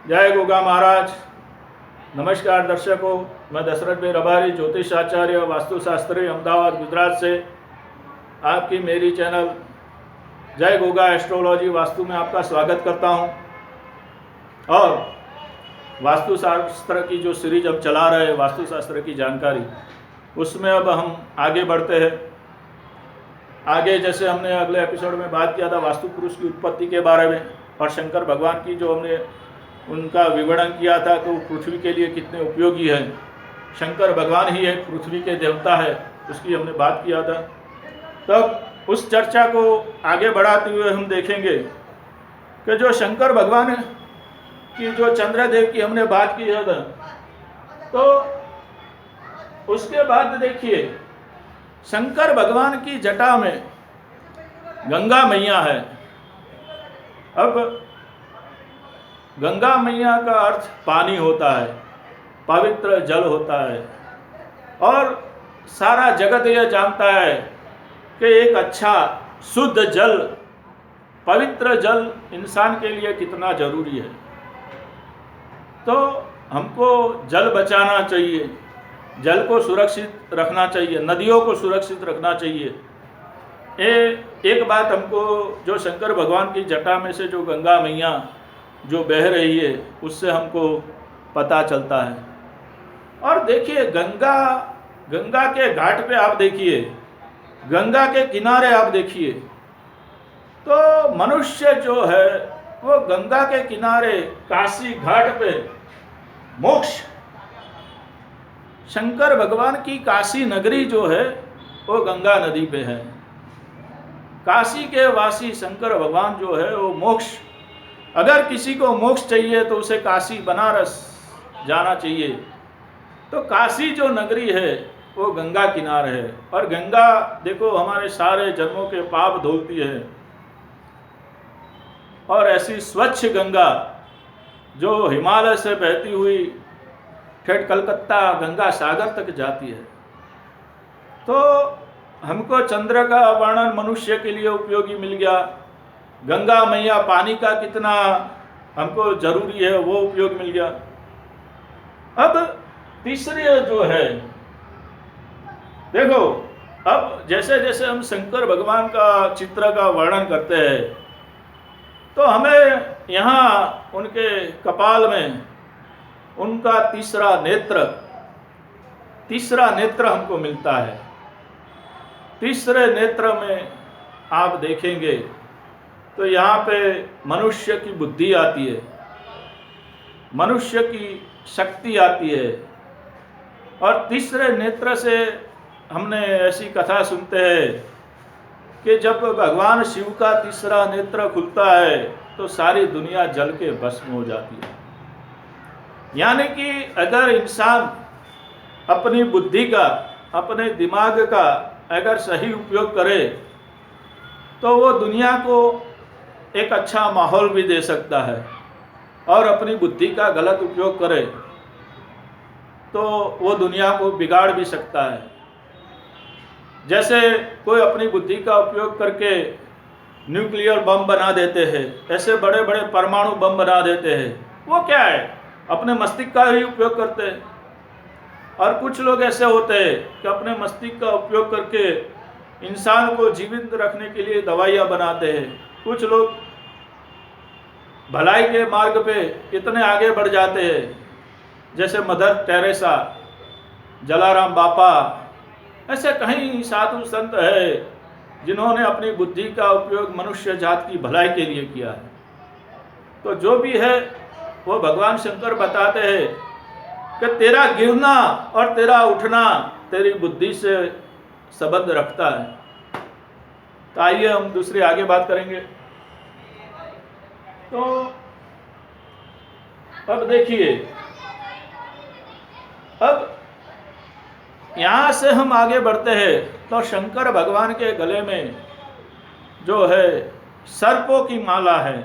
जय गोगा महाराज। नमस्कार दर्शकों, मैं दशरथ भाई रबारी, ज्योतिष आचार्य, वास्तुशास्त्री, अहमदाबाद गुजरात से आपकी मेरी चैनल जय गोगा एस्ट्रोलॉजी वास्तु में आपका स्वागत करता हूं। और वास्तुशास्त्र की जो सीरीज हम चला रहे हैं, वास्तुशास्त्र की जानकारी, उसमें अब हम आगे बढ़ते हैं। आगे जैसे हमने अगले एपिसोड में बात किया था वास्तु पुरुष की उत्पत्ति के बारे में और शंकर भगवान की जो हमने उनका विवरण किया था कि वो पृथ्वी के लिए कितने उपयोगी है। शंकर भगवान ही एक पृथ्वी के देवता है, उसकी हमने बात किया था। तब उस चर्चा को आगे बढ़ाते हुए हम देखेंगे कि जो शंकर भगवान की जो चंद्रदेव की हमने बात की था, तो उसके बाद देखिए शंकर भगवान की जटा में गंगा मैया है। अब गंगा मैया का अर्थ पानी होता है, पवित्र जल होता है। और सारा जगत यह जानता है कि एक अच्छा शुद्ध जल, पवित्र जल इंसान के लिए कितना जरूरी है। तो हमको जल बचाना चाहिए, जल को सुरक्षित रखना चाहिए, नदियों को सुरक्षित रखना चाहिए। एक बात हमको जो शंकर भगवान की जटा में से जो गंगा मैया जो बह रही है उससे हमको पता चलता है। और देखिए गंगा के घाट पे आप देखिए, गंगा के किनारे आप देखिए, तो मनुष्य जो है वो गंगा के किनारे काशी घाट पे मोक्ष, शंकर भगवान की काशी नगरी जो है वो गंगा नदी पे है। काशी के वासी शंकर भगवान जो है वो मोक्ष, अगर किसी को मोक्ष चाहिए तो उसे काशी बनारस जाना चाहिए। तो काशी जो नगरी है वो गंगा किनारे है। और गंगा देखो हमारे सारे जन्मों के पाप धोती है। और ऐसी स्वच्छ गंगा जो हिमालय से बहती हुई ठेठ कलकत्ता गंगा सागर तक जाती है। तो हमको चंद्र का वर्णन मनुष्य के लिए उपयोगी मिल गया, गंगा मैया पानी का कितना हमको जरूरी है वो उपयोग मिल गया। अब तीसरे जो है देखो, अब जैसे जैसे हम शंकर भगवान का चित्र का वर्णन करते हैं तो हमें यहाँ उनके कपाल में उनका तीसरा नेत्र हमको मिलता है। तीसरे नेत्र में आप देखेंगे तो यहाँ पे मनुष्य की बुद्धि आती है, मनुष्य की शक्ति आती है। और तीसरे नेत्र से हमने ऐसी कथा सुनते हैं कि जब भगवान शिव का तीसरा नेत्र खुलता है तो सारी दुनिया जल के भस्म हो जाती है। यानी कि अगर इंसान अपनी बुद्धि का, अपने दिमाग का अगर सही उपयोग करे तो वो दुनिया को एक अच्छा माहौल भी दे सकता है। और अपनी बुद्धि का गलत उपयोग करे तो वो दुनिया को बिगाड़ भी सकता है। जैसे कोई अपनी बुद्धि का उपयोग करके न्यूक्लियर बम बना देते हैं, ऐसे बड़े बड़े परमाणु बम बना देते हैं। वो क्या है, अपने मस्तिष्क का ही उपयोग करते हैं। और कुछ लोग ऐसे होते हैं कि अपने मस्तिष्क का उपयोग करके इंसान को जीवित रखने के लिए दवाइयाँ बनाते हैं। कुछ लोग भलाई के मार्ग पे इतने आगे बढ़ जाते हैं, जैसे मदर टेरेसा, जलाराम बापा, ऐसे कई साधु संत है जिन्होंने अपनी बुद्धि का उपयोग मनुष्य जात की भलाई के लिए किया है। तो जो भी है वो भगवान शंकर बताते हैं कि तेरा गिरना और तेरा उठना तेरी बुद्धि से संबंध रखता है। तो आइए हम दूसरी आगे बात करेंगे। तो अब देखिए, अब यहाँ से हम आगे बढ़ते हैं तो शंकर भगवान के गले में जो है सर्पों की माला है,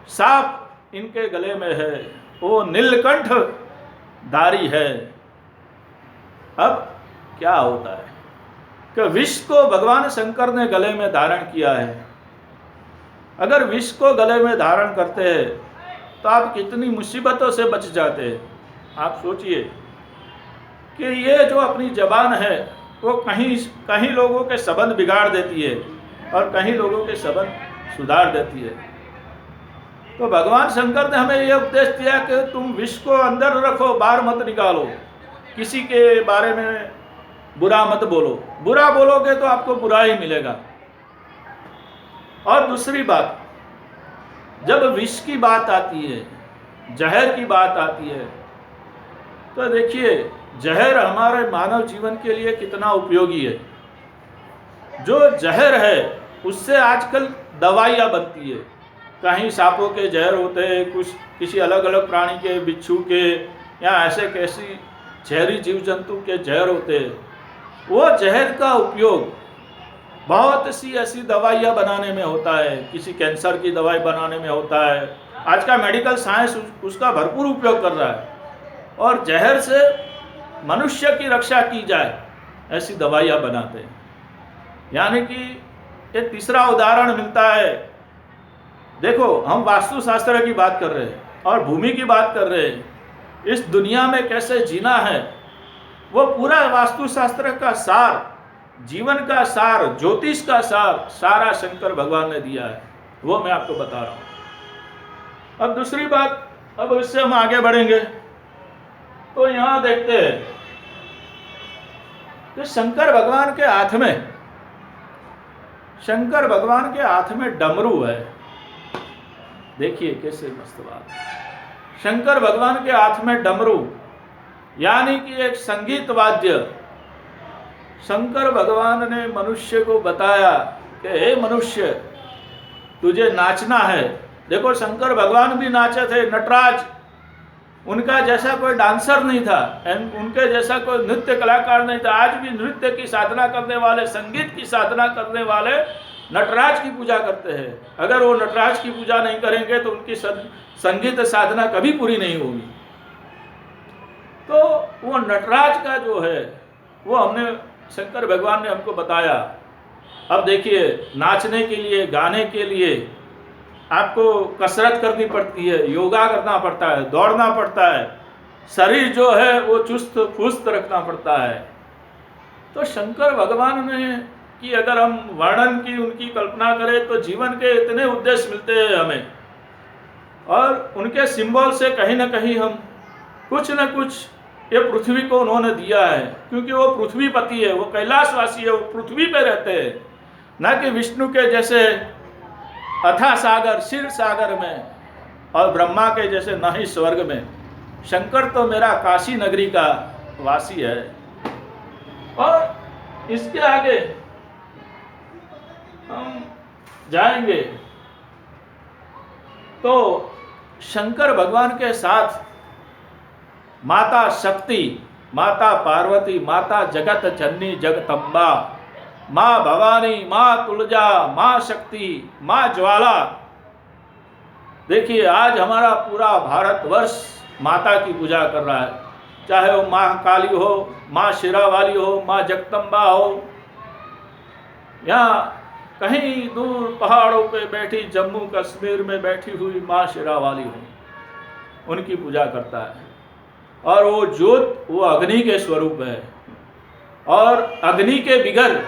सांप इनके गले में है, वो नीलकंठ धारी है। अब क्या होता है कि विष को भगवान शंकर ने गले में धारण किया है। अगर विष को गले में धारण करते हैं तो आप कितनी मुसीबतों से बच जाते हैं। आप सोचिए कि ये जो अपनी जबान है वो कहीं कहीं लोगों के संबंध बिगाड़ देती है और कहीं लोगों के संबंध सुधार देती है। तो भगवान शंकर ने हमें यह उपदेश दिया कि तुम विष को अंदर रखो, बाहर मत निकालो, किसी के बारे में बुरा मत बोलो। बुरा बोलोगे तो आपको बुरा ही मिलेगा। और दूसरी बात, जब विष की बात आती है, जहर की बात आती है, तो देखिए जहर हमारे मानव जीवन के लिए कितना उपयोगी है। जो जहर है उससे आजकल दवाइयाँ बनती है। कहीं सांपों के जहर होते हैं, कुछ किसी अलग अलग प्राणी के, बिच्छू के, या ऐसे कैसी जहरी जीव जंतु के जहर होते हैं। वो जहर का उपयोग बहुत सी ऐसी दवाइयाँ बनाने में होता है, किसी कैंसर की दवाई बनाने में होता है। आज का मेडिकल साइंस उसका भरपूर उपयोग कर रहा है और जहर से मनुष्य की रक्षा की जाए ऐसी दवाइयाँ बनाते हैं। यानी कि ये तीसरा उदाहरण मिलता है। देखो, हम वास्तुशास्त्र की बात कर रहे हैं और भूमि की बात कर रहे हैं, इस दुनिया में कैसे जीना है, वो पूरा वास्तुशास्त्र का सार, जीवन का सार, ज्योतिष का सार सारा शंकर भगवान ने दिया है। वो मैं आपको बता रहा हूँ। अब दूसरी बात, अब इससे हम आगे बढ़ेंगे तो यहाँ देखते हैं कि शंकर भगवान के हाथ में डमरू है। देखिए कैसे मस्त बात। शंकर भगवान के हाथ में डमरू यानी कि एक संगीत वाद्य। शंकर भगवान ने मनुष्य को बताया कि हे मनुष्य, तुझे नाचना है। देखो, शंकर भगवान भी नाचे थे, नटराज, उनका जैसा कोई डांसर नहीं था, उनके जैसा कोई नृत्य कलाकार नहीं था। आज भी नृत्य की साधना करने वाले, संगीत की साधना करने वाले नटराज की पूजा करते हैं। अगर वो नटराज की पूजा नहीं करेंगे तो उनकी संगीत साधना कभी पूरी नहीं होगी। तो वो नटराज का जो है वो हमने, शंकर भगवान ने हमको बताया। अब देखिए, नाचने के लिए, गाने के लिए आपको कसरत करनी पड़ती है, योगा करना पड़ता है, दौड़ना पड़ता है, शरीर जो है वो चुस्त फुस्त रखना पड़ता है। तो शंकर भगवान ने कि अगर हम वर्णन की, उनकी कल्पना करें तो जीवन के इतने उद्देश्य मिलते हैं हमें, और उनके सिंबल से कहीं ना कहीं हम कुछ न कुछ ये पृथ्वी को उन्होंने दिया है। क्योंकि वो पृथ्वीपति है, वो कैलाशवासी है, वो पृथ्वी पे रहते हैं, न कि विष्णु के जैसे अथाह सागर, क्षीर सागर में, और ब्रह्मा के जैसे न ही स्वर्ग में। शंकर तो मेरा काशी नगरी का वासी है। और इसके आगे हम जाएंगे तो शंकर भगवान के साथ माता शक्ति, माता पार्वती, माता जगत जननी जगदम्बा, माँ भवानी, माँ तुलजा, माँ शक्ति, माँ ज्वाला। देखिए, आज हमारा पूरा भारतवर्ष माता की पूजा कर रहा है, चाहे वो माँ काली हो, माँ शिरावाली हो, माँ जगदम्बा हो, या कहीं दूर पहाड़ों पे बैठी, जम्मू कश्मीर में बैठी हुई माँ शिरावाली हो, उनकी पूजा करता है। और वो ज्योत, वो अग्नि के स्वरूप है, और अग्नि के बिगर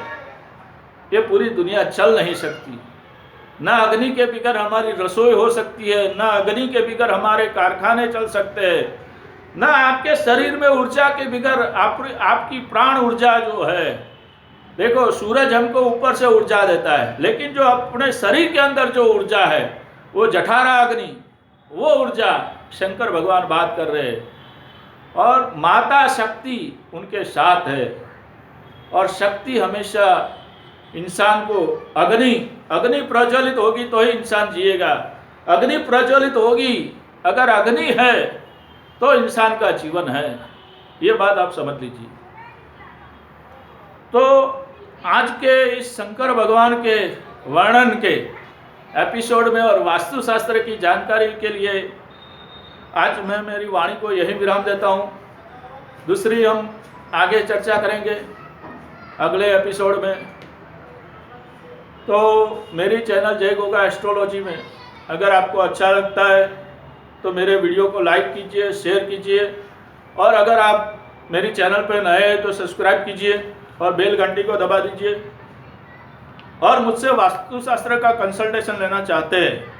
ये पूरी दुनिया चल नहीं सकती। ना अग्नि के बिगर हमारी रसोई हो सकती है, ना अग्नि के बिगर हमारे कारखाने चल सकते हैं, ना आपके शरीर में ऊर्जा के बिगर आपकी प्राण ऊर्जा जो है। देखो, सूरज हमको ऊपर से ऊर्जा देता है, लेकिन जो अपने शरीर के अंदर जो ऊर्जा है वो जठारा अग्नि, वो ऊर्जा शंकर भगवान बात कर रहे हैं। और माता शक्ति उनके साथ है, और शक्ति हमेशा इंसान को, अग्नि प्रज्वलित होगी तो ही इंसान जिएगा। अग्नि प्रज्वलित होगी, अगर अग्नि है तो इंसान का जीवन है। ये बात आप समझ लीजिए। तो आज के इस शंकर भगवान के वर्णन के एपिसोड में और वास्तुशास्त्र की जानकारी के लिए आज मैं मेरी वाणी को यही विराम देता हूँ। दूसरी हम आगे चर्चा करेंगे अगले एपिसोड में। तो मेरी चैनल जय गोगा एस्ट्रोलॉजी में अगर आपको अच्छा लगता है तो मेरे वीडियो को लाइक कीजिए, शेयर कीजिए, और अगर आप मेरी चैनल पर नए हैं तो सब्सक्राइब कीजिए और बेल घंटी को दबा दीजिए। और मुझसे वास्तुशास्त्र का कंसल्टेशन लेना चाहते हैं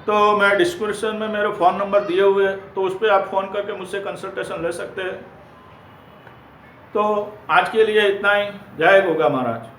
तो मैं डिस्क्रिप्शन में मेरे फ़ोन नंबर दिए हुए हैं, तो उस पर आप फ़ोन करके मुझसे कंसल्टेशन ले सकते हैं। तो आज के लिए इतना ही। जय गोगा महाराज।